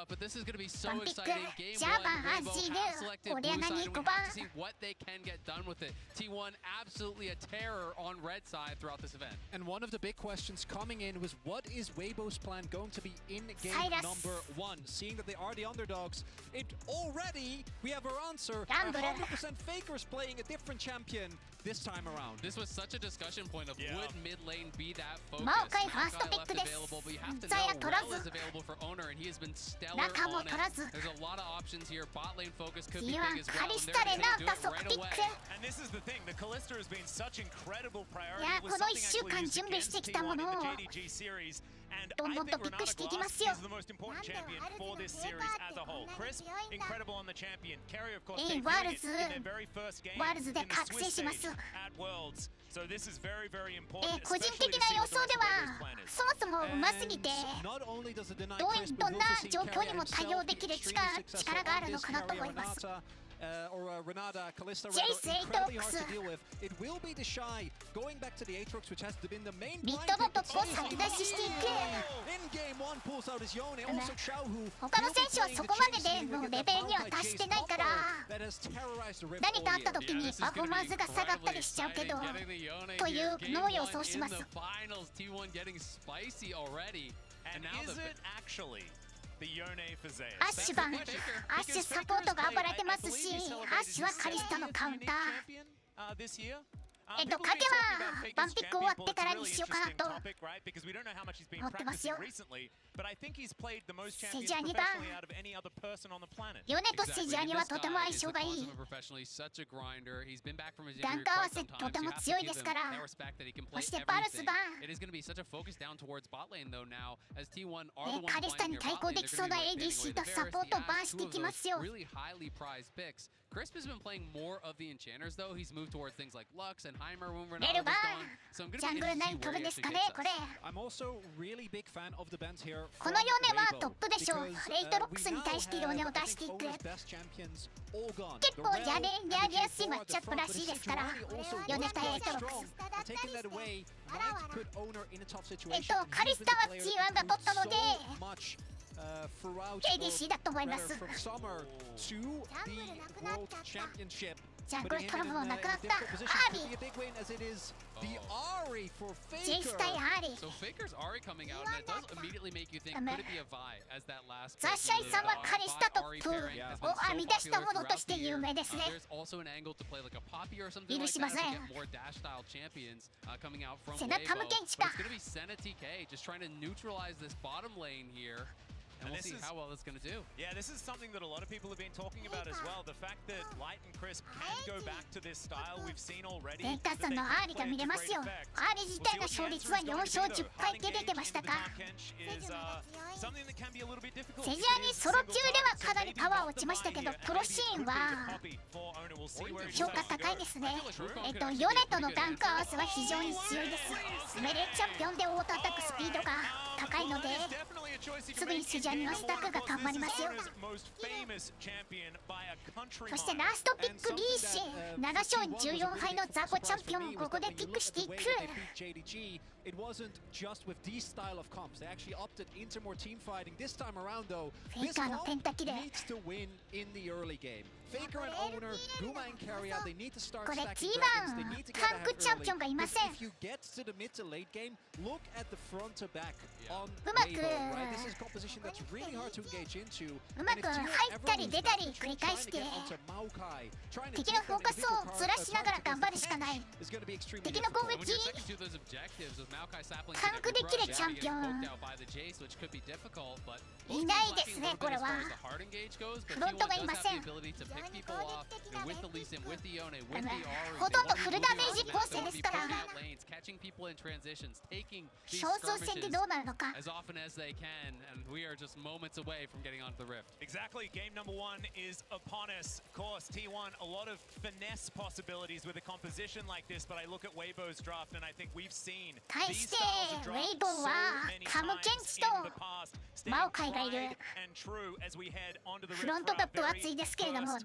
But this is going to be so ワンピック exciting. Game ジャーバン 1, Weibo 走る has selected 俺 blue が side. 2 We 個 have 番 to see what they can get done with it. T1 absolutely a terror on red side throughout this event. And one of the big questions coming in was, what is Weibo's plan going to be in game Cyrus. number 1? Seeing that they are the underdogs, we have our answer. Gamble. 100% Fakers playing a different champion this time around. This was such a discussion point of would mid lane be that focus. マオカイファースト Maokai ピック left です available, but you have to ザヤ know 取ら Rel is ず available for owner, and he has been stellar 中も on 取らず it. There's a lot of options here. Bot lane focus could be big T1 as カ well, リ and ス they're タで going な to do 打 it 足 right ピッ away. ク And this is the thing, the Callisto has been such incredible priority. いや It was この something 1週 actually 間 used 準備して against きたも T1 in のを the JDG series. And どんど I んと think ピックしていき Renata ま Glass すよ is the most important champion for this series as a whole. Crisp, incredible on the champion. Carry, of course, they Worlds beat it in their very first game ワールズで in the 覚醒 Swiss しま stage す at Worlds. So this is very, very important, 個人 especially 的 to な see 予 what the 想 rest で of は Weibo's plan is. そもそもうますぎて Not only does it deny ど Crisp, ん but な we've also seen 状況に Carrier も対応 himself できる extremely 力 successful があ on るの this かなと Carrier 思います Renata. Or Renata, Callisto, JC incredibly hard to Dogs. deal with. It will be the Shy going back to the Aatrox, which has been the main ビッ blind トの pick. 突破を先出ししていく In game 1 pulls out his Yone. Also Xiaohu. 他の選手はそこまででのレベルには達してないから That has terrorized the Rift 何かあ all った year. 時にパフォーマンスが下がったりしちゃうけどというのを予想します T1 getting spicy already. And is it actually the Yone for Zeus? アッシュ版アッシュサポートが暴れてますしアッシュはカリスタのカウンター this year? 勝てはバンピック終わってからにしようかなと思ってますよセジャニ版ヨネとセジャニはとても相性がいいダンク合わせとても強いですからそしてパルス版カリスタに対抗できそうな ADC とサポートをバーしてきますよ Crisp has been playing more of the enchanters though. He's moved towards things like Lux and Heimer when Renata was gone. So I'm going to ジャン be グル interested ナ to イ see ン where 取る he です actually か gets ね us. これ I'm also really big fan of the bans here. このヨネはトップでしょうレイトロックスに対してヨネを出していく結構やりやすいマッチアップらしいですからヨネ対レイトロックスカリスタは T1 が取ったのでADC だと思いますジャングルトラブもなくなったアーリージェイス対アーリー So Faker's Ahri coming out, and it does immediately make you think, could it be a Vi as that last ザ・シャイさんはカリスタトップを編み出したものとして有名ですね There's also an angle to play like a Poppy or something 許 like しま that せ to ん get more dash style champions coming out from セナ Weibo. タム But ケンチ it's か going to be Senna TK just trying to neutralize this bottom lane here. And we'll see how well it's going to do. Yeah, this is something that a lot of people have been talking about as well. The fact that Light and Crisp can go back to this style, we've seen already. レイタさんのアーリーが見れますよアーリー自体の勝率は4勝10敗って出てましたかセジアにソロ級ではかなりパワー落ちましたけどプロシーンは評価高いですねヨネとのダンク合わせは非常に強いですメレーチャンピオンでオートアタックスピードが高いのですぐにセジャニのスタックが頑張りますよそしてラストピックリーシ7勝14敗のザコチャンピオンをここでピックしていく It wasn't just with these style of comps. They actually opted into more team fighting. This time around, though, this comp needs to win in the early game. Faker and Owner, Guma and Carrier, they need to start stacking dragons. They need to get ahead early. If you get to the mid to late game, look at the front to back on Weibo, right? This is a composition that's really hard to engage into. うまく入ったり出たり繰り返して敵のフォーカスをずらしながら頑張るしかない敵の攻撃カンクできるチャンピオンいないですねこれはフロントがいませんほとんどフルダメージ構成ですから少数戦でどうなるのか Exactly, game number 1 is upon us. Of course, T1, a lot of finesse possibilities with a composition like this, but I look at Weibo's draft and I think we've seen 対してウェイボーはカムケンチとマオカイがいるフロントが分厚いですけれどもダメー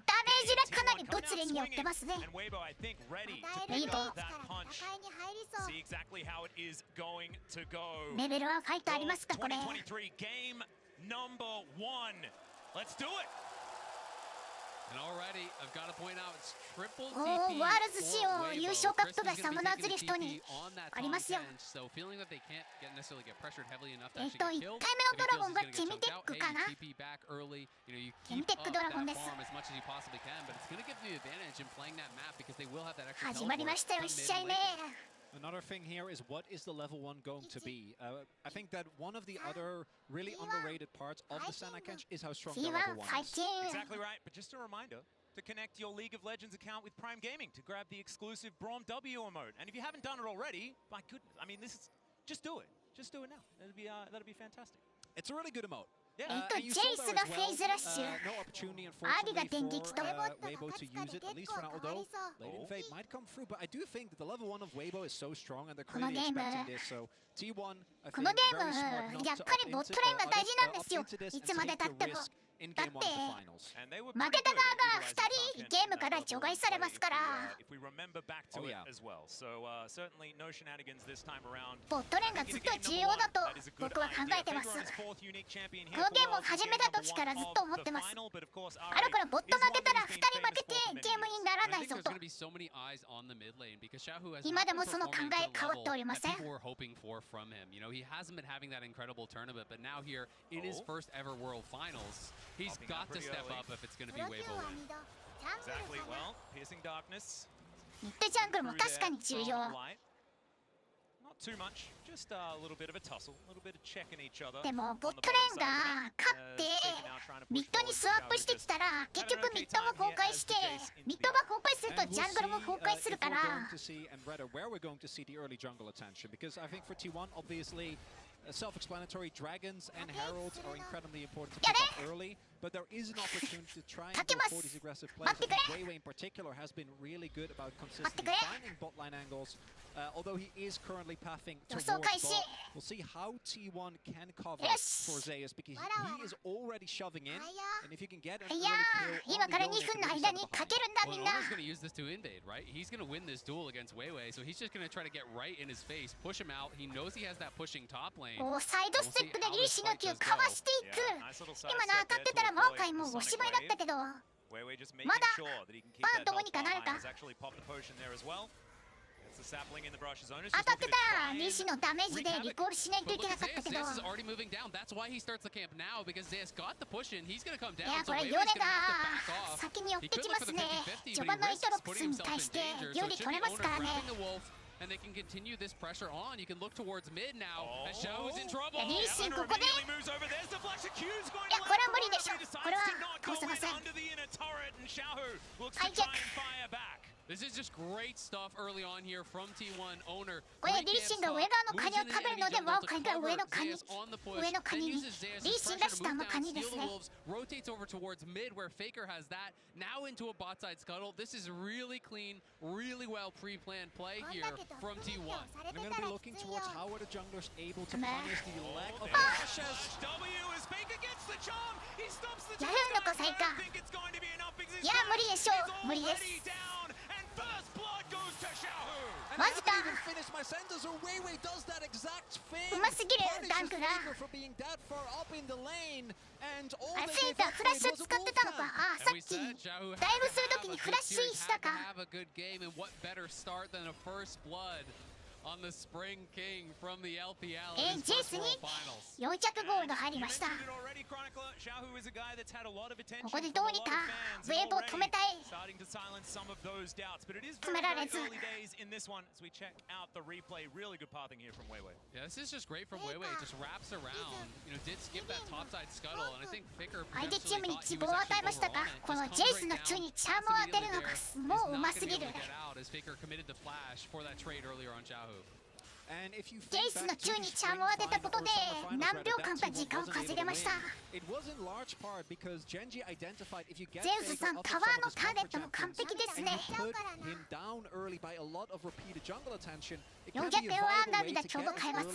ジがかなり物理によってますねウェイボーレベルはファイトありますかこれ number one. Let's do it. And already, I've got to point out, it's triple お TP ーワールズ仕様優勝カップがサムナーズリフトに ありますよ。 So feeling that they can't necessarily get pressured heavily enough to 1 actually 回 get 目 killed. のドラゴンがケミテックかな。 TP back early. You know, you ケミ keep テック up ドラ that ゴンです。 farm as much as you possibly can, but it's going to give you the advantage in playing that map because they will have that extra 始まりましたよ、1試合目。 Another thing here is what is the level 1 going to be? I think that one of the other really underrated parts of the Sanakench is how strong the level 1 is. Exactly right, but just a reminder to connect your League of Legends account with Prime Gaming to grab the exclusive Braum W emote. And if you haven't done it already, my goodness, I mean, this is just do it. Just do it now. That'll be fantastic. It's a really good emote. ジェイスのフェイズラッシュ。 No opportunity, アリが unfortunately, 電撃と。 Weibo to use it, at least for now, although Late in Fate might come through. But I do think that the level 1 of Weibo is so strong, and they're clearly expecting this. So T1, I こ think, のゲー very smart ム not やっ to ぱりボットレーンが大事なんですよ。 up into this い and つまで take た the っても。 risk in だ game っ 1 て of the finals. And they were 負 pretty けた good 側が at 2 utilizing 人ゲームから Sanakench 除外されますから if we remember back to Oh, it yeah. as well. So certainly no shenanigans this time around. ボットレーンがずっと重要だと僕は考えてます。このゲームを始めた時からずっと思ってます。あれからボット負けたら2人負けてゲームにならないぞと。今でもその考え変わっておりません。 You know, he hasn't been having that incredible tournament, but now here in his first ever World Finals, he's got to step up if it's going to be Weibo win. Exactly. Well, piercing darkness. ミッドジャングルも確かに重要。 Not too much, just a little bit of a tussle, a little bit of checking each other. でもボットレーンが勝ってミッドにスワップしてきたら結局ミッドも崩壊してミッドが崩壊するとジャングルも崩壊するから。 Where we're going to see the early jungle attention, because I think for T1, obviously, self-explanatory, dragons and heralds are incredibly important to pick up early, but there is an opportunity to try and go for these aggressive plays. I think Weiwei in particular has been really good about consistently finding bot line angles, although he is currently pathing towards bot. We'll see how T1 can cover for Zeus, because he is already shoving in, and if you can get an early kill on the Yone, it can reset the behind. Well, Onor's going to use this to invade, right? He's going to win this duel against Weiwei, so he's just going to try to get right in his face, push him out. He knows he has that pushing top lane. おサイドステップでリーシの球かわしていく。今の当たってたらマオカイもおしまいだったけど。まだまあどうにかなるか。当たってたらリーシのダメージでリコールしないといけなかったけど。いやこれヨネが先に寄ってきますね。序盤のイトロプスに対して有利取れますからね。 And they can continue this pressure on. You can look towards mid now. As Xiaohu's in trouble. リーシンここで。いやこれは無理でしょ。これは通せません。ハイジャック。 This is just great stuff early on here from T1 owner. これリーシンが上側のカニを食べるのでマオカイが上のカニにリーシンが下のカニですね。 Rotates over towards mid where Faker has that. Now into a bot side scuttle. This is really clean, really well pre-planned play here from T1. I'm going to be looking towards how are the junglers able to punish the lack of W as Faker gets the charm. He stops the やるのかフェイカー。いや無理でしょう。無理です。 マジか。うますぎるダンクが。あ、フェイターフラッシュ使ってたのか。あ、さっきダイブするときにフラッシュしたか。 On the Spring King from the LPL. ジェイスに400ゴールが入りました。ここでどうにかウェーブを止めたい。止められず。 Yeah, this is just great from Weiwei. It just wraps around. You know, did skip that topside scuttle, and I think Faker 相手チームに希望を与えましたか。このジェイスの中にチャームを当てるのがもううますぎる。 Faker committed the flash for that trade earlier on Xiaohu. ジェイスの中にチャームを当てたことで何秒間か時間を稼げました。ゼウスさん、タワーのターゲットも完璧ですね。400円は涙ちょうど買えます。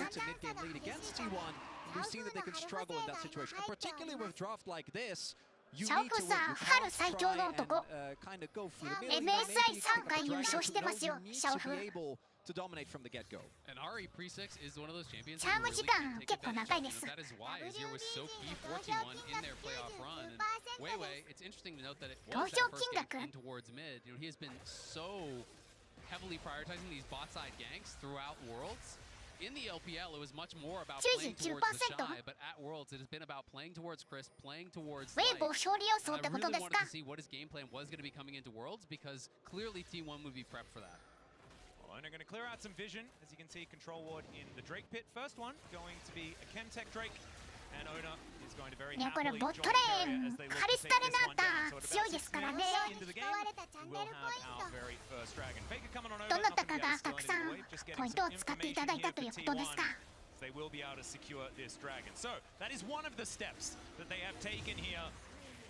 シャオフさん、春最強の男。MSI3 回優勝してますよ、シャオフ。to dominate from the get-go. And Ari Pre-6 is one of those champions Charm that you really時間 can take 結構 advantage 長い of. です。 That is why Azir was so key for T1 in their playoff run. And Wei, it's interesting to note that it was that first gank in towards mid. You know, he has been so heavily prioritizing these bot side ganks throughout Worlds. In the LPL, it was much more about playing towards the Shy, but at Worlds, it has been about playing towards Chris, playing towards Light. ウェイボー勝利予想 I ってこと really です wanted か to see what his game plan was going to be coming into Worlds because clearly T1 would be prepped for that. Well, Ona going to clear out some vision. As you can see, control ward in the Drake pit. First one going to be a Chemtech Drake. And Ona is going to very いやこれ happily ボッ join ト the レ area ー as ン they カ look リ to ス take タレ this ナー one タ down. So at 強い about で 6すからね minutes into the game, we'll have our very first dragon. Faker coming on over. どなたか nothing が yet, た still くさ in ん the wave, just ポ getting イントを some 使ってい information ただいた here とい for うことです T1. か They will be able to secure this dragon. So that is one of the steps that they have taken here.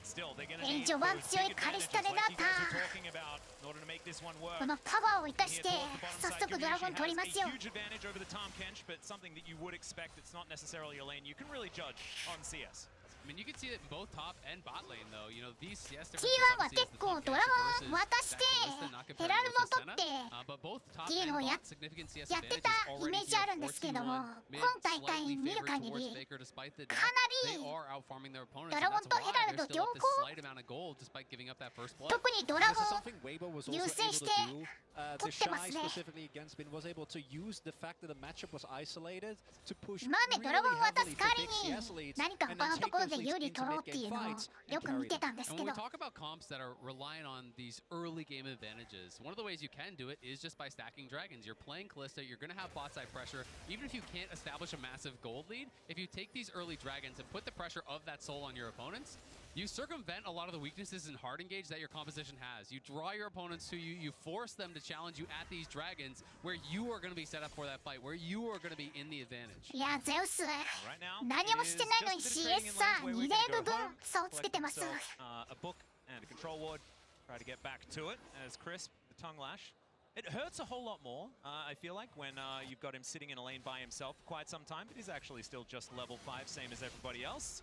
Still, they're going to need 序盤 those 強い big カリ advantages スタレ like ナー you タ guys were talking about in order to make this one work. このパワーを生かして Here towards the bottom 早 side, 速ドラゴン Gumiushi 取りま has すよ a huge advantage over the Tom Kench, but something that you would expect. It's not necessarily a lane you can really judge on CS. I mean, you can see it in both top and bot lane, though. You know, these CS T1 differences は obviously 結 is the 構 top ドラ Kench ゴン渡して versus that Kalista, not ヘラル compared も with 取 Senna. って But both top っていう and のをや bot significant CS やって advantages たイ already メージあ here るんで for すけども T1. Mid 今大会 slightly 見る favored 限 towards り Faker despite the か death. な They り are outfarming their opponents, ド and ラゴン that's とヘラ why ル they're と still 両 up this 方 slight amount of gold despite giving up that first blood. 特にドラ This ゴ is ン something Weibo was also 優 able 先 to して do. The 取ってます Shy ね specifically against Bin was able to use the fact that the matchup was isolated to push 今まで really ドラゴンを渡す heavily 代わ for り big に CS leads 何か and 他 then のと take ころ those で leads 有利 into 取ろうって mid いう game のを fights よ and く見 carry て it. たんです And け when ど we talk about comps that are relying on these early game advantages, one of the ways you can do it is just by stacking dragons. You're playing Kalista, you're going to have bot side pressure. Even if you can't establish a massive gold lead, if you take these early dragons and put the pressure of that soul on your opponents, you circumvent a lot of the weaknesses in hard engage that your composition has. You draw your opponents to you, you force them to challenge you at these dragons where you are going to be set up for that fight, where you are going to be in the advantage. いやゼウス Right now, 何 it も is してないのに just a bit of CS trading in さ lanes where 2 we're レ gonna ー go ブ分 home, 差をつけて collect ます himself, a book and a control ward. Try to get back to it as Chris, the tongue lash. It hurts a whole lot more, I feel like, when you've got him sitting in a lane by himself for quite some time, but he's actually still just level 5, same as everybody else.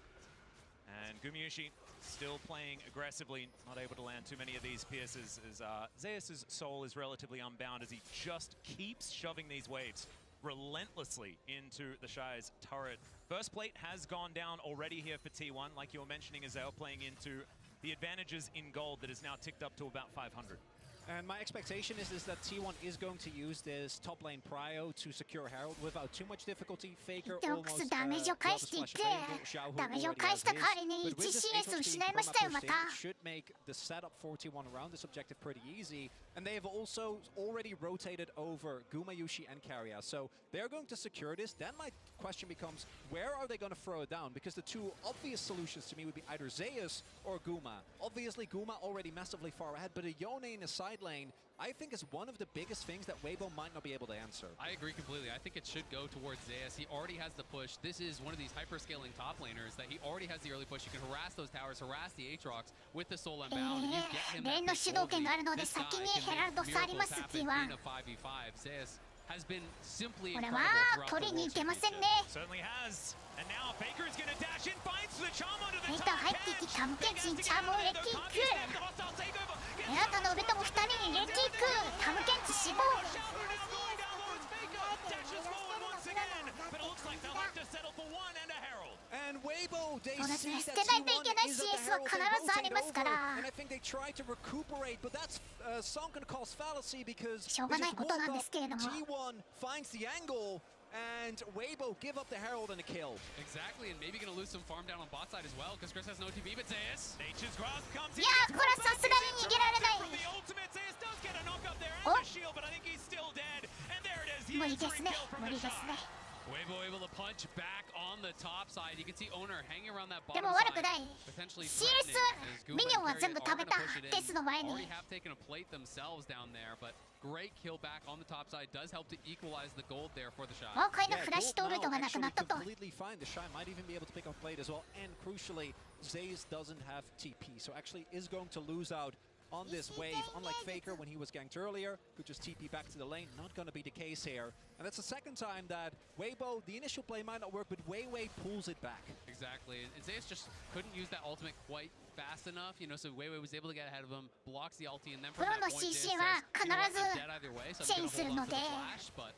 And Gumiushi still playing aggressively, not able to land too many of these pierces as Zeus' soul is relatively unbound as he just keeps shoving these waves relentlessly into the Shy's turret. First plate has gone down already here for T1, like you were mentioning, Azale playing into the advantages in gold that is now ticked up to about 500. And my expectation is that T1 is going to use this top lane prio to secure Herald without too much difficulty. Faker デオック almost スダメージを返していってダメージを返した代わりに 1CS 失いましたよまた should make the setup for T1 around this objective pretty easy. And they have also already rotated over Gumayushi and Karya. So they're going to secure this. Then my question becomes, where are they going to throw it down? Because the two obvious solutions to me would be either Zeus or Guma. Obviously, Guma already massively far ahead, but a Yone in a side lane, I think is one of the biggest things that Weibo might not be able to answer. I agree completely. I think it should go towards Zeus. He already has the push. This is one of these hyper-scaling top laners that he already has the early push. You can harass those towers, harass the Aatrox with the Soul Unbound, and you get him レー that ンの big 主導 gold 権がある lead. ので This guy 先に can ヘラルド make 差ありま miracles す happen T1 in a 5v5. Zeus has been simply これ incredible は throughout 取 the りに World 行けません Championship. ね Certainly has. And now Faker is going to dash in, finds the charm under the フェイ top カー入っていきタムケンチにチャームを入れていくあなたの上とも2人に入れていくタムケンチ死亡 And Weibo, they そうですね see 捨 that てないとい T1 けない is at the CS は Herald, 必 they ずあり rotate ますか over, ら and I think they try to recuperate, but that's sunken cost fallacy because しょうがないことなんですけれども T1 finds the angle, and Weibo give up the Herald and a kill. Exactly, and maybe going to lose some farm down on bot side as well, because Chris has no TP, but Zeus. Nature's Grasp comes い in. やーこれはさすがに逃げられない From the ultimate, Zeus does get a knock up there Oh. and the shield, but I think he's still dead. And there it is, the 無理で answering すね kill from 無 the 理です shot. ね Weibo able to punch back on the top side. You can see Owner hanging around that で bottom も悪く side, ない potentially CS threatening as Guma ミニオンは and 全部 Karya 食べ are た gonna push it in. テスの前に Already have taken a plate themselves down there, but great kill back on the top side does help to equalize the gold there for the shot. 豪快な Yeah, フラッシュとウルトがなくなったと gold now actually completely fine. The Shy might even be able to pick up plate as well, and crucially, Zeus doesn't have TP, so actually is going to lose out on this wave. Unlike Faker when he was ganked earlier, could just TP back to the lane. Not going to be the case here. And that's the second time that Weibo, the initial play might not work, but Weiwei pulls it back. Exactly. And Zeus just couldn't use that ultimate quite fast enough, you know, so Weiwei was able to get ahead of him, blocks the ulti, and then from that point, Zeus says, you know what, I'm dead either way, so I'm going to hold on to the flash, but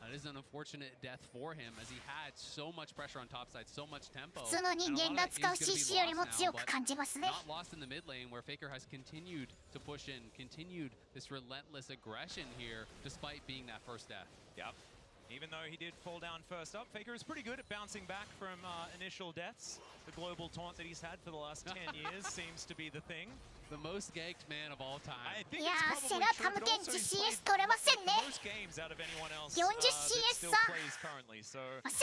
that is an unfortunate death for him as he had so much pressure on top side, so much tempo. And a lot of that is going to be lost now, but not lost in the mid lane where Faker has continued to push in, continued this relentless aggression here despite being that first death. Yep. Even though he did fall down first up, Faker is pretty good at bouncing back from initial deaths. The global taunt that he's had for the last 10 years seems to be the thing. The most ganked man of all time. I think it's probably true, but also he's played the most games out of anyone else that still plays currently. So it's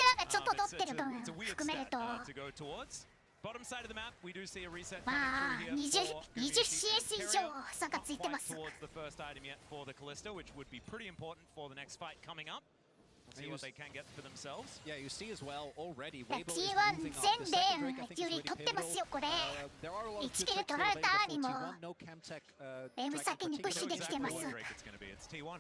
a weird stat to go towards. Bottom side of the map, we do see a reset coming through here for 20CS 以上差がついてます。 Not quite towards the first item yet for the Kalista, which would be pretty important for the next fight coming up. See what they can get for themselves. Yeah, you see as well already. Weibo is T1 moving up. 全 The レ second ー Drake, I ン think, よ is り really 取ってますよ pivotal. これ。 There are a lot of 1 good キル tricks 取られた available にも for T1. No Camtech, レーム先にプッシュできてます。 What Drake it's going to be. It's T1.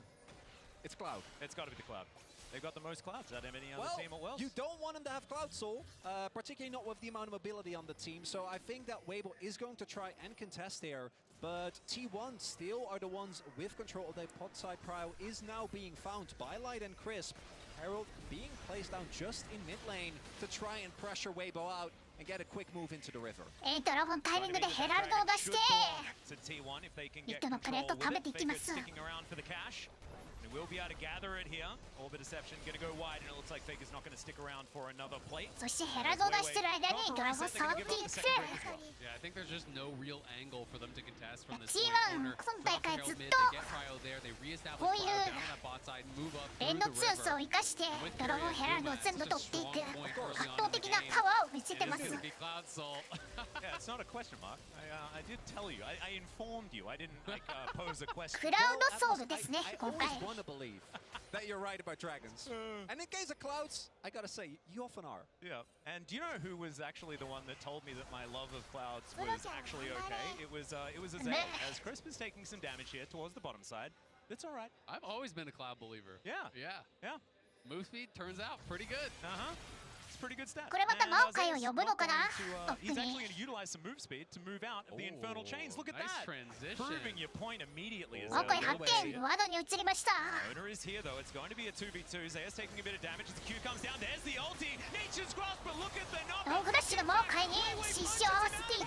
It's Cloud. It's got to be the Cloud. They've got the most clouds out of any other Well, team at Wells. you don't want him to have Cloud Soul, particularly not with the amount of mobility on the team. So I think that Weibo is going to try and contest here. But T1 still are the ones with control of their pot side. Prio is now being found by Light and Crisp. Herald being placed down just in mid lane to try and pressure Weibo out and get a quick move into the river. ドラゴンタイミングでヘラルドを出して、 ミッドのプレート食べていきます。 We'll be able to gather it here. Orbit Deception going to go wide, and it looks like Faker's not going to stick around for another plate. そしてヘラルドを出してる間にドラゴン触っていく。 Yeah, I think there's just no real angle for them to contest from this T1 corner. 今大会ずっと They get Cryo there, they reestablish こういう Cryo down on that bot side, move up レ through ン the ド強さを river. 生かしてドラゴンヘラルドを全部取っていく圧倒的なパワーを見せてます。 It's gonna be Cloud Soul. Yeah, it's not a question mark. I did tell you. I informed you. I didn't like pose a question. クラウドソウルですね I 今回。 always want to believe that you're right about dragons. And in case of clouds, I gotta say, you often are. Yeah. And do you know who was actually the one that told me that my love of clouds was actually okay? It was Azay. As Crisp is taking some damage here towards the bottom side. It's all right. I've always been a Cloud believer. Yeah. Yeah. Yeah. Move speed turns out pretty good. It's a pretty good stat. これまた And マオカイを Azay's 呼ぶのかな not going to, トップ he's に actually going to utilize some move speed to move out of the Infernal Chains. Look at nice that. transition. Proving your point immediately. マオカイ発見ワードに移りました。 Owner is here though. It's going to be a 2v2. Zaya's taking a bit of damage as the Q comes down. There's the ulti. Nature's Grasp, but look at the ロ knock. ングダッシュのマオカイに失笑を合わせていく。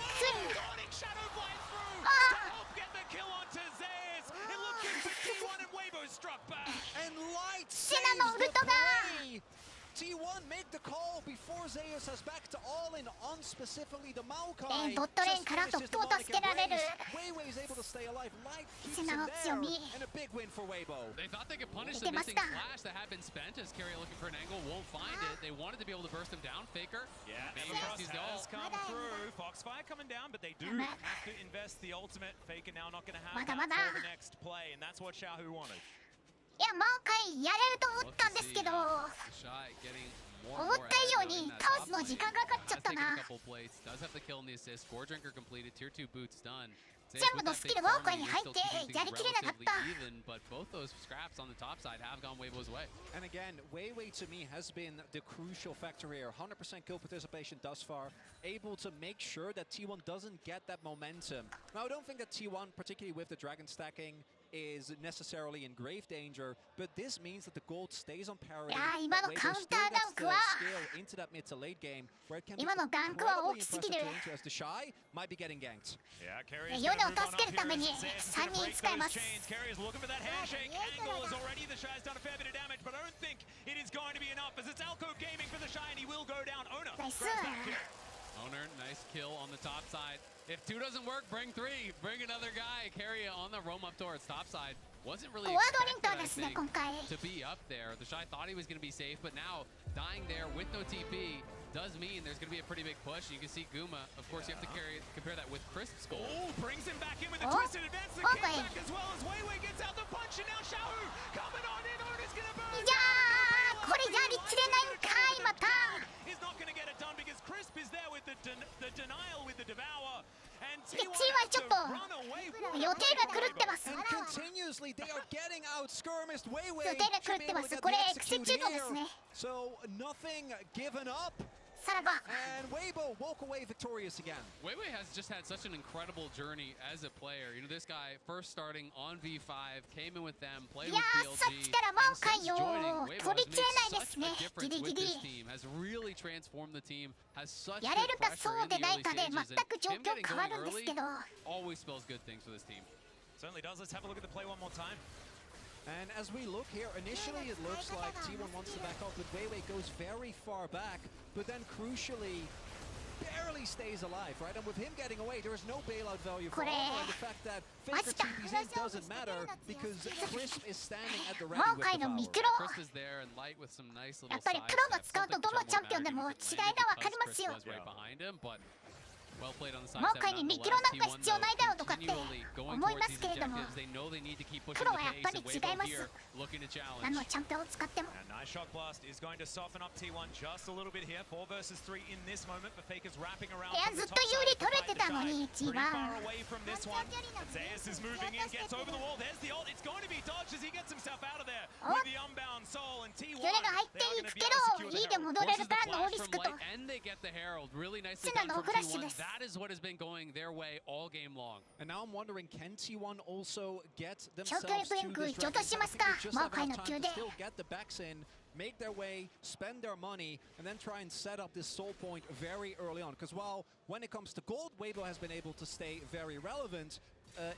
Shadow Blight through Ah. to help get the kill onto Zayas. It looked good for T1 and Weibo struck back. And Light セナのウルトが play. T1 make the call before Zeus has back to all in on specifically the Maokai. ボットレーンからトップを助けられる。 Weiwei is able to stay alive. Light keeps セ him ナの there. 強み。 And a big win for Weibo. They thought they could punish 見 the てまし missing た。 flash that had been spent as Carrier looking for an angle, won't find it. They wanted to be able to burst him down. Faker. Yeah, maybe Everfrost he's has go. come through. Foxfire coming down, but they do have to invest the ultimate. Faker now not going to have that まだまだ。 for the next play, and that's what Xiaohu wanted. いやマオカイやれると思ったんですけど Shy getting 思った以上にカオスの時間がかかっちゃったな。 Does have the kill and the assist. Score drinker completed. Tier 2 boots done. 全部のスキルマオカイに入ってやりきれなかった。 Even, but both those scraps on the top side have gone Weibo's way. And again, Weiwei to me has been the crucial factor here. 100% kill participation thus far. Able to make sure that T1 doesn't get that momentum. Now, I don't think that T1, particularly with the dragon stacking, is necessarily in grave danger, but this means that the gold stays on parity. いや今の Weibo カウン still ターダ gets ンク the は skill into that mid to late game, where it can be 今のダンクは incredibly 大きす impressive ぎる。 to into as the Shy might be getting ganked. Yeah, Carrier's ヨネを gonna move on 助け up るため here に as Zayas is 3 gonna 人 break 使いま those す。 chains. Carrier's looking for that handshake angle as already the Shy's done a fair bit of damage, but I don't think it is going to be enough as it's Alco gaming for the Shy and he will go down. Owner Nice. grabs that kill. Owner, nice kill on the top side. If 2 doesn't work, bring 3. Bring another guy. Carry on the roam up towards top side. Wasn't really フォワードリン expected, カー I ですね think, 今回。 to be up there. The Shy thought he was going to be safe, but now dying there with no TP does mean there's going to be a pretty big push. You can see Guma. Of course, you have to compare that with Crisp's goal. Oh, brings him back in with a Oh. twisted advance. The Okay. kickback as well as Weiwei gets out the punch, and now Xiaohu coming on in. Owner's gonna い burn. やーこれやりきれないんかいまた。 He's not going to get it done because Crisp is there with the denial with the devour. And T1 T1 has ちょ to っと run away. 様予定が狂ってます。 And continuously they are getting out-skirmished. 予定が狂ってます。これエクセ中度ですね。 So nothing given up. さらば And Weibo walk away victorious again. Weiwei has just had such an incredible journey as a player. You know, this guy first starting on V5, came in with them, い played や with ー、さっき BLG, からマオ and カイ since を joining, Weibo 取り has きれ made ないです such ね。 a ギ difference リ with ギリ this team, has really transformed the team, has such や good れるか pressure そう in で the ない early かで stages, 全 and く状 him 況 getting 変わ going るんです early けど always spells good things for this team. Certainly does. Let's have a look at the play one more time. And as we look here, initially it looks like T1 wants to back off, but Weiwei goes very far back, but then crucially barely stays alive, right? And with him getting away, there is no bailout value for Alpha, and the fact that Faker TP's in doesn't matter because Crisp is standing at the ready マオ with カイ the のミ power. クロ Crisp is there and Light with some nice や little っぱり side プロが steps. 使うと Something どの Jumbo チャンピオンで Maverick も could 違い land が分か because ります Crisp よ。 was right behind him, but well played on the side マオ step カイにミクロ nonetheless. なんか必要ないだろうとかって Continually going 思いま towards す these けれども objectives. They know they need to keep プ pushing ロ the はやっ pace, ぱり and 違い Weibo ます。 here looking to 何 challenge. のチャンピオンを使っても And nice shock blast is going to soften up T1 just a little bit here. 4 versus 3 in this moment, but Faker's wrapping around いや from ず the っと top 有 side 利 to 取れ fight て the たの shy. に Pretty T1 far away from this one. And Zeus is moving in, gets over the wall. There's the ult. It's going to be dodged as he gets himself out of there with the unbound soul. And T1, それが入っていくけどいいで戻れるからノーリスクと And they get the Herald. Really nicely ツナ done の from フラッシュで T1. す。 That is what has been going their way all game long. And now I'm wondering, can T1 also get 長 themselves 距離 to ブリンク this 一応と dragon? し I ます think か they just マオ have カイ enough の time 急 to で still get the backs in, make their way, spend their money, and then try and set up this soul point very early on. Because while when it comes to gold, Weibo has been able to stay very relevant.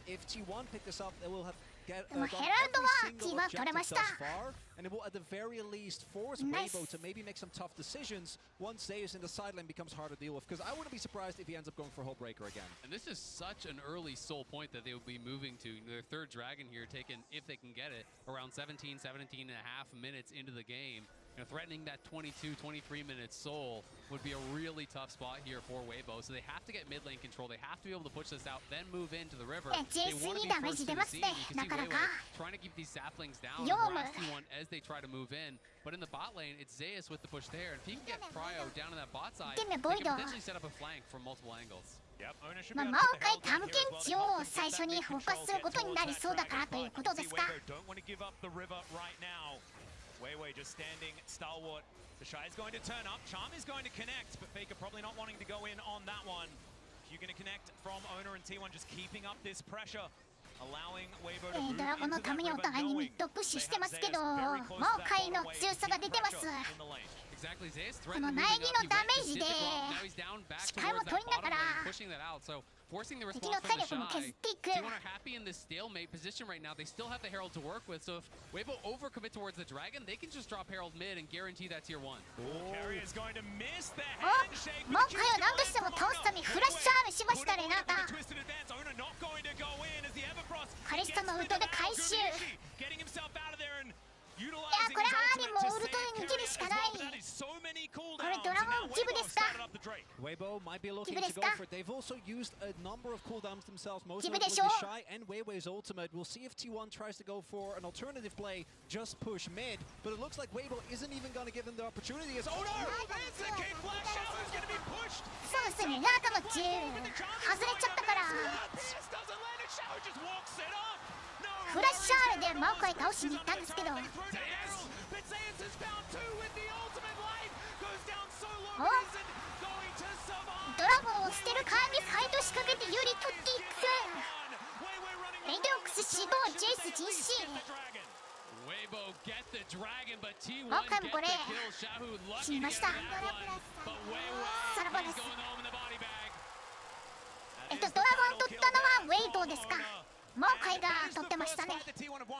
If T1 pick this up, they will have done でも every ヘラルドは single T1 取れ objective ま thus した。 far, and it will at the very least force Nice. Weibo to maybe make some tough decisions once Zeus in the sideline becomes hard to deal with. Because I wouldn't be surprised if he ends up going for Hullbreaker again. And this is such an early soul point that they would be moving to. Their third dragon here taken, if they can get it, around 17 and a half minutes into the game. You know, threatening that 22, 23 minute soul would be a really tough spot here for Weibo. So they have to get mid lane control. They have to be able to push this out, then move into the river. They want to be first to the scene. You can see Weibo trying to keep these saplings down, harass T1 as they try to move in. But in the bot lane, it's Zeus with the push there. And if he can get Cryo down in that bot side, they can potentially set up a flank from multiple angles. Yep, Owner should ま be あ able to マオ put the カイ Herald 探 down here as 検 well. 地を最初にフォーカスすることになりそうだからということですか。 Don't want to give up the river right now. Weiwei just standing stalwart. The Shy is going to turn up. Charm is going to connect, but Faker probably not wanting to go in on that one. You're going to connect from Owner and T1, just keeping up this pressure, allowing Weibo to move ドラゴンの into ため that にお river, 互いにミ knowing ッドプッシュ they してま have すけ Zeus ど very close to マオ that カイ bottom の wave, 強さが出 keeping てます pressure in the lane. Exactly, Zeus この threatening 苗 moving 木の up. He ダ went メー to ジ dip で the rock. Now he's down back 視界を towards 取 that りなが bottom ら lane, pushing that out. So forcing the 敵 response の from 体 the 力も Shy. 削っていく T1 are happy in this stalemate position right now. They still have the Herald to work with. So if Weibo overcommit towards the Dragon, they can just drop Herald mid and guarantee that tier 1. Carrier is going to miss the お handshake. マオカイを何としても倒すためにフラッシュアームしましたレナータ。 Twisted advance. Owner not going to go in as the Everfrost カリスタのウルトで回収。 getting himself out of there and いや utilizing これ his アーリ ultimate も to ウルト save で逃げるしか Carrier な as い。 well, but that is so many こ cooldowns. れドラ And ゴ now ンギブ Weibo ですか started up the Drake. Weibo might be looking Give it to a go star. for it. They've also used a number of cooldowns themselves, most Give of it a it with the shot. Shy and Weiwei's ultimate. We'll see if T1 tries to go for an alternative play, just push mid. But it looks like Weibo isn't even going to give them the opportunity. As, oh no! It's a King Flash Shower is going to be pushed. そうですねレナータの銃外れちゃったから This doesn't land it. Shower just walks it off. No. フラッシュアールでマオカイ倒しに行ったんですけど But Zeus has found two with the ultimate life. Goes down so low, Oh. but isn't going to survive. ドラゴンを捨てる間にファイト仕掛けて有利取っていく Weiwei running レイドオックス始動ジェイス実施 Weibo get the Dragon, but T1 Welcome, get the Gore. kill. Shahu lucky to get しました that one. But Weiwei, さらばで he's す going home in the body bag. ドラゴン取ったのはウェイドですかマオカイが取ってましたね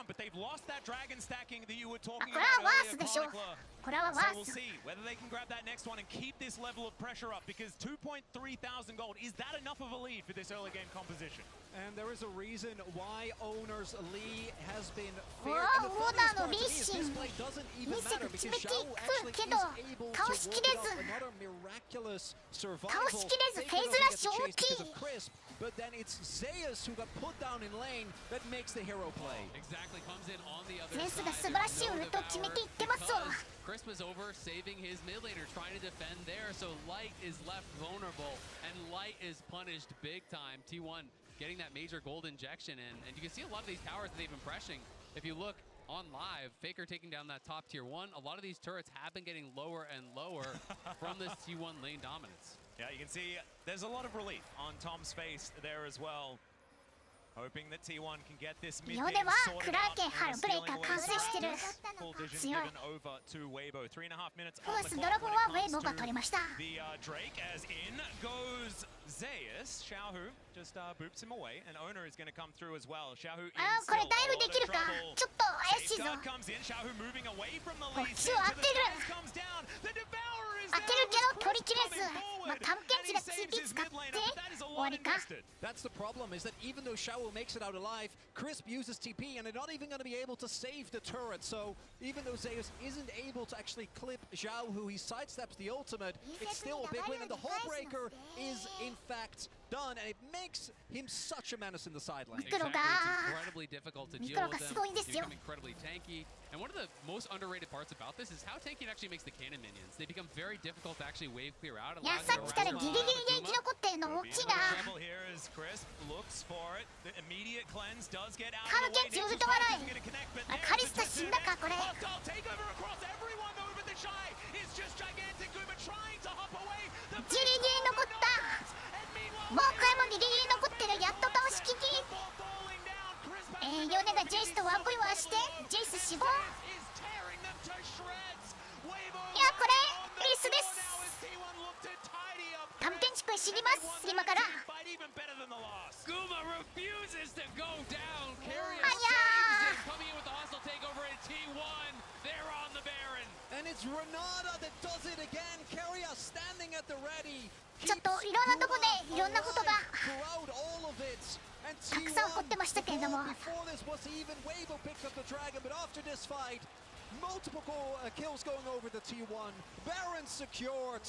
But they've lost that dragon stacking that you were あ talking これは about ワース earlier, でしょ Chronicler. これはワ So ー we'll ス see whether they can grab that next one and keep this level of pressure up because 2.3 thousand gold, is that enough of a lead for this early game composition? And there is a reason why Owner's Lee has been fair. Wow, And the Oda funniest no part to me is this Lee play doesn't even ミス matter が決 because めてい Xiao く actually け is ど able to 倒しき work れ it ず out another miraculous survival. 倒しきれず Faker フェイズ doesn't ラッ get シュ the 大 chase き because い of Crisp, but then it's Zeus who got put down in lane that makes the hero play. Exactly, comes in on the other ゼウス side. が素晴らしいウルトを決めていってますわ Crisp is over, saving his mid laner, trying to defend there. So Light is left vulnerable, and Light is punished big time. T1 getting that major gold injection in. And you can see a lot of these towers that they've been pressing. If you look on live, Faker taking down that top tier 1. A lot of these turrets have been getting lower and lower from this T1 lane dominance. Yeah, you can see there's a lot of relief on Tom's face there as well. Hoping that T1 can get this mid game sorted out. Full vision given over to Weibo. 3.5 minutes on the clock when it comes to the Drake, as in goes Zeus. Xiaohu just boops him away, and Owner is going to come through as well. Xiaohu in still a lot of trouble. Safeguard comes in. Xiaohu moving away from the lead. The Towers comes down. The Devourer is there. That's the problem, is that even though Xiaohu makes it out alive, Crisp uses TP and they're not even going to be able to save the turret. So even though Zeus isn't able to actually clip Zhao, who he sidesteps the ultimate, it's still a big win, and the Hullbreaker is in fact done, and it makes him such a menace in the sideline. Exactly. It's incredibly difficult to deal with them. They become incredibly tanky. And one of the most underrated parts about this is how tanky it actually makes the cannon minions. They become very difficult to actually wave clear out. Yeah, trouble here as Crisp looks for it. The immediate cleanse does get out of the way. Isn't going to connect, but hostile takeover across everyone though, but the Shy is just gigantic. Guma trying to hop away. The Guma refuses to go down. Carrier saves it, coming in with the hostile takeover at T1. They're on the Baron. And it's Renata that does it again. Carrier standing at the ready. Throughout all of it. And T1 before this was even Weibo picked up the dragon, but after this fight, multiple kills going over the T1. Baron secured.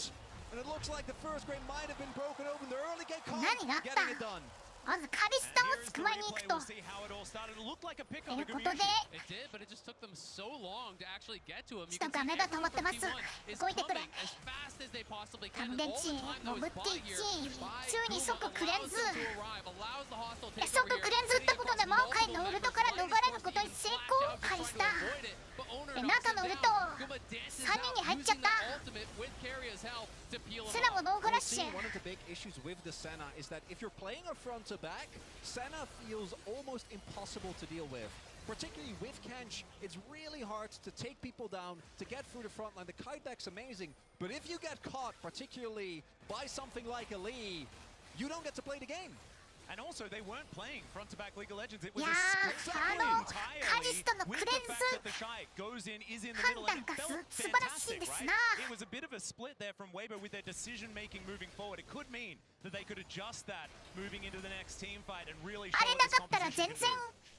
And it looks like the first grade might have been broken open. The early game getting it done. まずカリスタを捕まえに行くということで It did, but it just took them so long to actually get to him. ちょっと画面が止まってます動いてくれ as fast as they possibly can. 乾電池潜っていき宙に即クレンズ即クレンズ打ったことでマオカイのウルトから逃れることに成功カリスタで中のウルト3人に入っちゃったセナもノーフラッシュ One of the big issues with the Senna is that if you're playing a front to back, Senna feels almost impossible to deal with. Particularly with Kench, it's really hard to take people down, to get through the front line. The kiteback's amazing, but if you get caught, particularly by something like a Lee, you don't get to play the game. And also, they weren't playing front-to-back League of Legends. It was a split entirely with the fact that the Shy goes in, is in the middle, and it felt fantastic, right? It was a bit of a split there from Weibo with their decision-making moving forward. It could mean that they could adjust that moving into the next team fight and really show what this competition can do.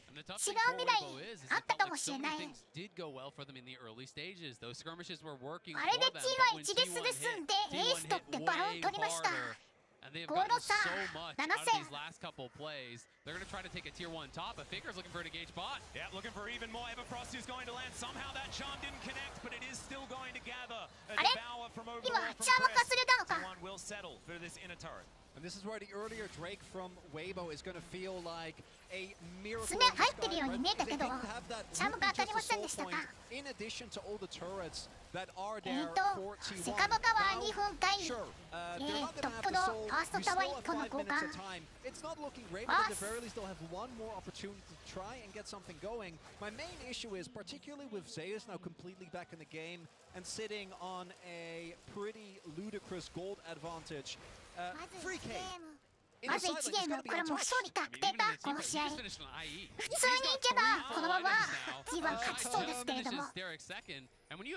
And the tough thing for Weibo is it felt like so many things did go well for them in the early stages. Those skirmishes were working for them, but when T1 hit way harder. And they have gotten so much out of these last couple plays. They're going to try to take a tier 1 top, but Faker's looking for an engaged bot. Yeah, looking for even more. Everfrost is going to land. Somehow that charm didn't connect, but it is still going to gather. A devour from over from Chris. T1 will settle for this inner turret. And this is where the earlier Drake from Weibo is going to feel like a miracle. 爪入ってるように見えたけどチャムが当たりませんでしたか In addition to all the turrets that are there for T1. セカンドタワー2分対トップのファーストタワー1本の交換 It's not looking great, but at the very least they'll have one more opportunity to try and get something going. My main issue is, particularly with Zeus now completely back in the game and sitting on a pretty ludicrous gold advantage. まず1ゲームこれもう勝利確定だこの試合普通にいけばこのまま T1 勝ちそうですけれども1回ミ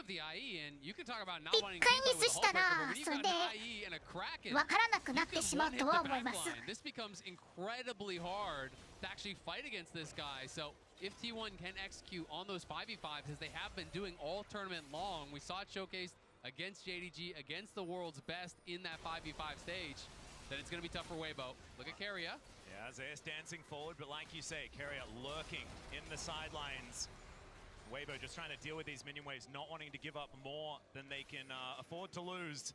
スしたらそれで分からなくなってしまうとは思います This becomes incredibly hard to actually fight against this guy. So if T1 can execute on those 5v5s as they have been doing all tournament long, we saw it showcased against JDG, against the world's best in that 5v5 stage, then it's going to be tough for Weibo. Look at Carrier. Yeah, Zeus dancing forward, but like you say, Carrier lurking in the sidelines. Weibo just trying to deal with these minion waves, not wanting to give up more than they can afford to lose.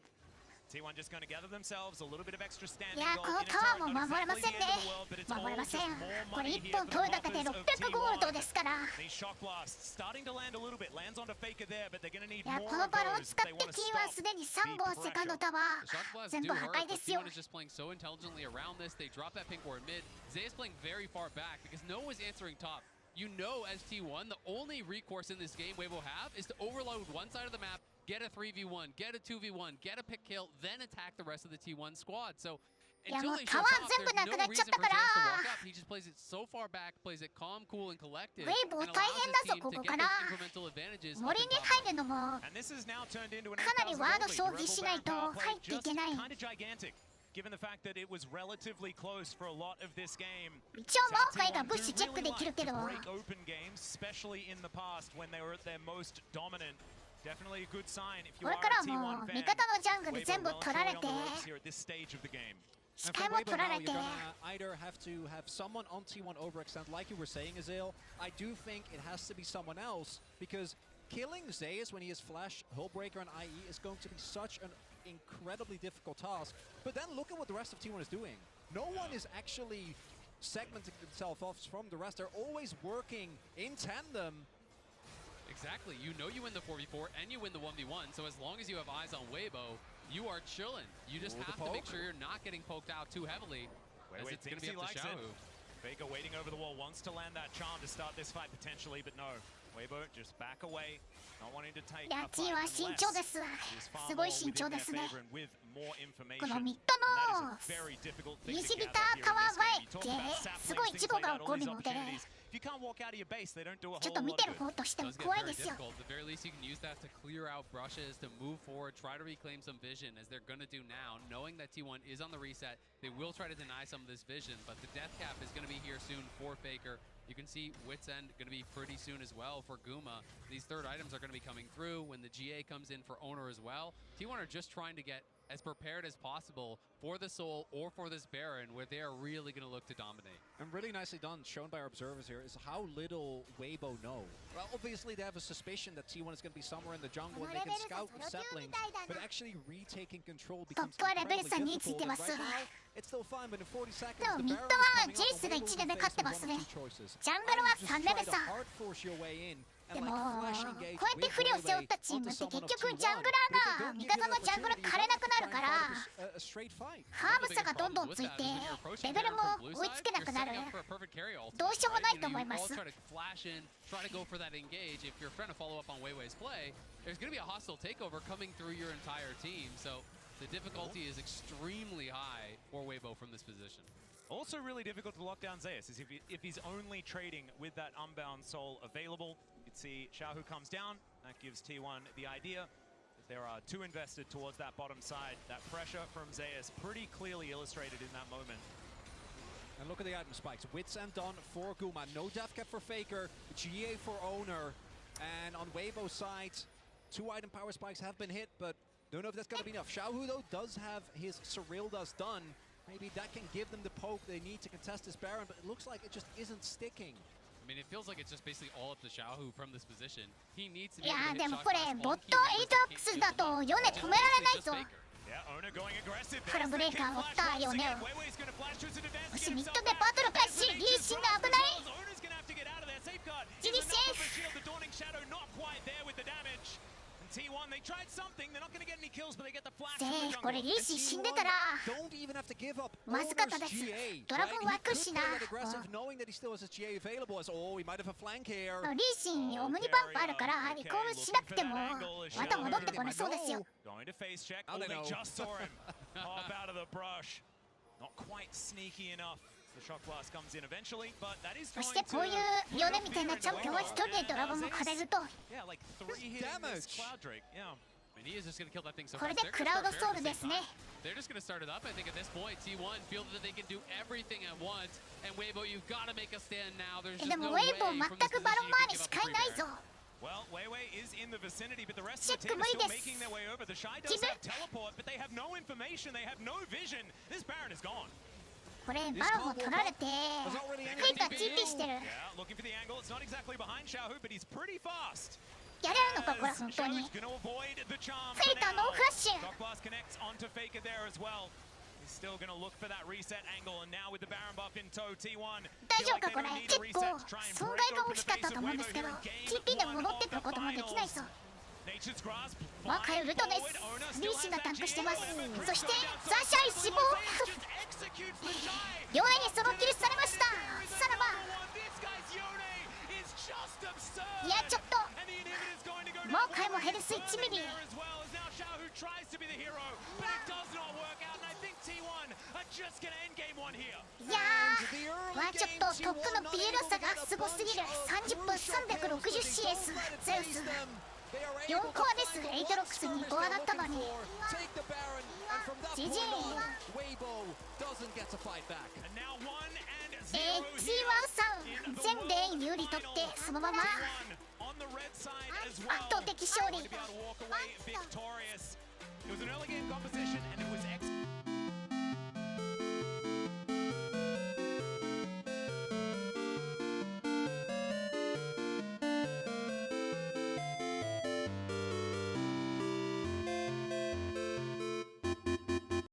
T1 just going to gather themselves a little bit of extra い standing や gold この in a タワーも turret. 守れま Not せん exactly ね the end of the world, but it's 守れ all ません just more これ money 1 here 本 for 取る the だけで Mothers of 600ゴールド T1. ですから These shock blasts starting to land a little bit. Lands onto Faker there, but they're going to need いや more この of バロを those 使 if っ they て want to T1 す stop. でに3本セカンドタワ The shock ー blasts 全 do 部破 hurt, 壊 but ですよ T1 is just playing so intelligently around this. They drop that pink ward mid. Zay is playing very far back because no one's answering top. You know, as T1, the only recourse in this game Weibo have is to overload one side of the map, get a 3v1, get a 2v1, get a pick kill, then attack the rest of the T1 squad. So いや until もう they タ show ワー top, 全部 there's なく no なっちゃっ reason た for か Zayas ら to walk up. He just plays it so far back, plays it calm, cool, and collected, ウェイブ and 大 allows 変 his だぞ team こ to こ get か those ら incremental advantages. 森に入るのも And this has now turned into an かなり 8,000 ワード gold lead. 消 The 費し Rebel ないと back power 入っ play ていけ just ない kind of gigantic, given the fact that it was relatively close for a lot of this game. 一応マオカイがブッシュチェックできるけど Break open games, especially in the past when they were at their most dominant. Definitely a good sign if you こ are れから a も T1 fan. 味方のジャングル Weibo 全部 well and 取られ truly て on the ropes here at this stage of the game. 視 And 界 from も Weibo 取ら now, れ you're て gonna either have to have someone on T1 overextend, like you were saying, Azil. I do think it has to be someone else because killing Zayas when he has Flash, Hullbreaker, and IE is going to be such an incredibly difficult task. But then look at what the rest of T1 is doing. No one is actually segmenting themselves off from the rest. They're always working in tandem. Exactly. You know you win the 4v4 and you win the 1v1, so as long as you have eyes on Weibo, you are chilling. You just Ooh, the have to make poke. sure you're not getting poked out too heavily, as it's going to be up to Xiaohu. Faker waiting over the wall, wants to land that charm to start this fight potentially, but no. Weibo just back away, not wanting to take いや a T fight は慎重 unless です it's far すご more い慎重 within で their すね favor and with more この information. ミッ And ド that の is a very difficult イ thing ー to ジビ gather ター here タ in ワ this ー前 game. You talk about すごい saplings, 事 things 故 like が that, 起 all こ these るので opportunities. If you can't walk out of your base, they don't do a ちょっ whole と見 lot て of る good. 方としても Does get 怖い very ですよ difficult. At the very least, you can use that to clear out brushes, to move forward, try to reclaim some vision, as they're going to do now, knowing that T1 is on the reset. They will try to deny some of this vision, but the death cap is going to be here soon for Faker. You can see Wit's End going to be pretty soon as well for Guma. These third items are going to be coming through when the GA comes in for Owner as well. T1 are just trying to get as prepared as possible for the Soul or for this Baron, where they are really going to look to dominate. And really nicely done, shown by our observers here, is how little Weibo know. Well, obviously they have a suspicion that T1 is going to be somewhere in the jungle and they can scout with saplings, but actually retaking control becomes トップはレベル incredibly 3につい difficult. て And ます right now, it's still fine, but in 40 seconds, でも the ミッ Baron ド is は coming ジェイ up スが and 1 レ Weibo ベ will 勝って be ま faced す with ね one of two choices. ジャングルは Either 3 just レベ try ル to 3 hard force your way in で and も こ like う flash や engage って with 不良を背負 Weibo ったチーム onto って someone 結 of 局ジャン T1. グ But ラ if ー they が don't 味 give you 方 the のジャングル枯れなくなるか opportunity, ら a straight fight. ハーブ差がどんどんついてレベルも追いつけなくなるどうしようもないと思います Try to flash in, try to go for that engage. If you're trying to follow up on Weiwei's play, there's going to be a hostile takeover coming through your entire team. So the difficulty is extremely high for Weibo from this position. Also really difficult to lock down Zayas is if he's only trading with that unbound soul available. You can see Xiaohu comes down. That gives T1 the idea. If there are two invested towards that bottom side, that pressure from Zayas pretty clearly illustrated in that moment. And look at the item spikes. Wits End done for Guma. No death cap for Faker. GA for Owner. And on Weibo's side, 2 item power spikes have been hit, but don't know if that's going to be enough. Xiaohu, though, does have his Cyrildas done. Maybe that can give them the poke they need to contest this Baron, but it looks like it just isn't sticking. I mean, it feels like it's just basically all up to Xiaohu from this position. He needs to い be や able ー to で hit も shot これ class ボ on ッ key ト members 8X that だ can't と kill ヨネ them. 止められない Just ぞ Faker. Yeah, Owner going aggressive. フラブレーカーを追ったヨネを Weiwei's gonna flash to his advance. もしミッドでバトル開始リーシンが危ない Owner's gonna have to get out of there. Safeguard. ジリ Is セ enough ー of a フ shield. The Dawning Shadow not quite there with the damage. And T1, they tried something. They're not gonna get any kills, but they get the flash セ from ー the フこれ jungle. リーシン死んでたら Don't even have to give up まずかったで Owner's す GA. ドラゴン Right? 湧くし He な could play that aggressive, knowing that he still has his GA available. As oh, he might have a flank here. リーシンオムニバンプあるからリコールしなくてもまた戻ってこれそうですよ Going to face check. How Oh, they they know? just saw him pop out of the brush. Not quite sneaky enough. The shock blast comes in eventually, but that is そ going して to こういうヨネみたいなチャンピオンは一人でドラゴンも枯れると Yeah, like 3 hitting this damage. Cloud Drake. Yeah. I mean, he is just going to kill that thing so これ fast. で They're ク gonna ラウド start ソウ Baron ル at で the す same ね time. They're just going to start it up. I think at this point, T1 feel that they can do everything at once. And Weibo, you've got to make a stand now. There's で just も no ウ way ェイボ from 全 this くバロ position ン you 周 can り give し up か a い free ないぞ Baron. Well, Weiwei is in the vicinity, but the rest チェ of ッ the ク team 無 is 理 still です making their way over. The Shy does 自分 have teleport, but they have no information. They have no vision. This Baron is gone. これバロンを取られてThere's not really フェイカー anything TP してる Yeah, looking for the angle. It's not exactly behind Xiaohu, but he's pretty fast. やれるのかこれ本当に。フェイカーノーフラッシュ。 Still gonna look for that reset angle, and now with the Baron buff in tow, T1. 大丈夫かこれ。結構損害が大きかったと思うんですけど TP で戻ってくることもできないぞ。若いウルトです。リーシンがタンクしてます。そしてザ・シャイ死亡。ヨネにソロキルされました。さらばいやちょっともう回もヘルス1ミリ。いやーちょっとトップの BL 差がすごすぎる。30分 360CS ゼウス4コアです。エイトロックス2コアだったのに。GG。 T1 さん全レーン有利取ってそのまま圧倒的勝利。